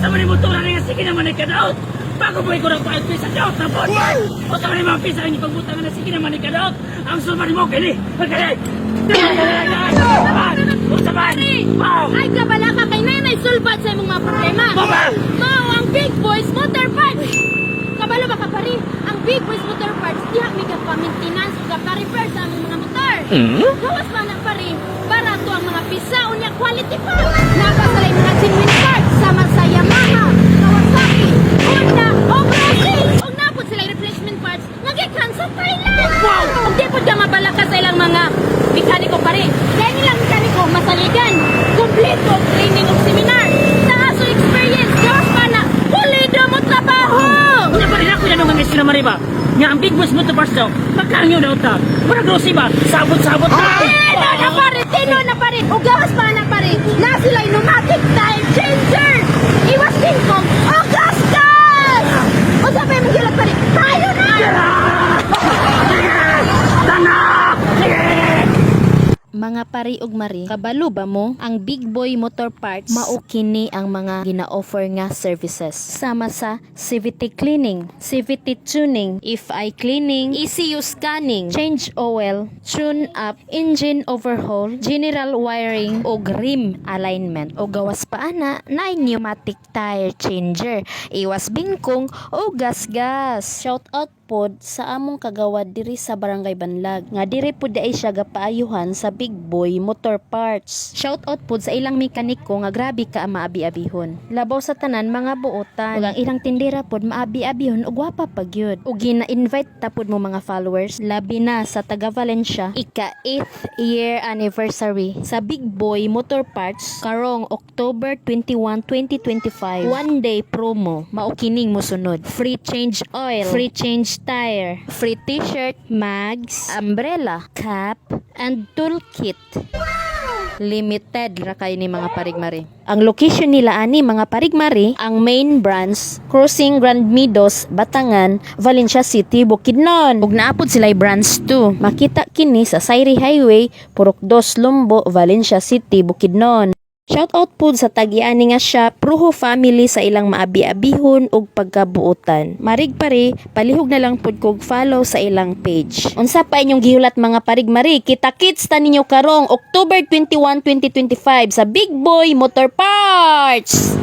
sa mga motor na nga sige naman ikadaot. Bago po ko ng 5 pisa daot na po. O sa mga pisa ang ipagbutang na sige naman ikadaot. Ang sumari mo kini. Pagkali. Usaban! Wow! Ay, kabala ka kay nanay sulbat sa imong mga problema. Baba! Mao ang Big Boys Motor Parts. Kabalo ba ka pare? Ang Big Boys Motor Parts diha may ka-maintenance ug ka-repair sa among mga motor. Gawas pa na pare, barato ang mga pisa unya quality pa. Napasalay mga genuine parts sama sa Yamaha, Kawasaki, Honda, o Brazil. Ug napod sila replacement parts nga gikan sa Thailand. Wow! Ug di pud ka mabala ka sa ilang mga mekaniko pare. Dahil nilang mekaniko masaligan, kumpleto og training ug seminar. Sa aso experience, gawas pa na pulido mo trabaho. Una pa rin ako yan ang mga sinamari ba? Nga ang Big Boss Motor Parts daw. Magkangyo daw ta. Para grossi ba? Sabot-sabot na. Tino na pare, ug gawas pa na pare. Na sila pneumatic tire changer. Iwas din kong o gasgas. O sabi mo gila pare, tayo na. Mga pari ug mari, kabalo ba mo ang Big Boy Motor Parts mao kini ang mga gina-offer nga services sama sa CVT cleaning, CVT tuning, FI cleaning, ECU scanning, change oil, tune up, engine overhaul, general wiring ug rim alignment. O gawas pa ana na pneumatic tire changer, iwas bingkong o gasgas. Shout out pod sa among kagawad diri sa Barangay Banlag nga diri pod ay siya gapaayuhan sa Big Boy Motor Parts. Shout out pod sa ilang mekaniko nga grabe ka maabi-abihon. Labaw sa tanan mga buotan ug ang ilang tindera pod maabi-abihon ug gwapa pa gyud. Ug gina-invite ta pod mo mga followers labi na sa taga Valencia ika 8th year anniversary sa Big Boy Motor Parts karong October 21, 2025. One day promo mao kining mosunod. Free change oil, free change tire, free t-shirt, mags, umbrella, cap, and toolkit. Limited ra kay ni mga parigmari. Ang location nila ani mga parigmari, ang main branch Crossing Grand Meadows, Batangan, Valencia City, Bukidnon. Ug naapod sila branch 2. Makita kini sa Sayri Highway, Purok 2, Lumbo, Valencia City, Bukidnon. Shout out po sa tag-iani nga siya Pruho family sa ilang maabi-abihon ug pagkabuotan. Marig pare, palihog na lang pud kog follow sa ilang page. Unsa pa inyong gihulat mga parigmari? Kita-kits ta ninyo karong October 21, 2025 sa Big Boy Motor Parts.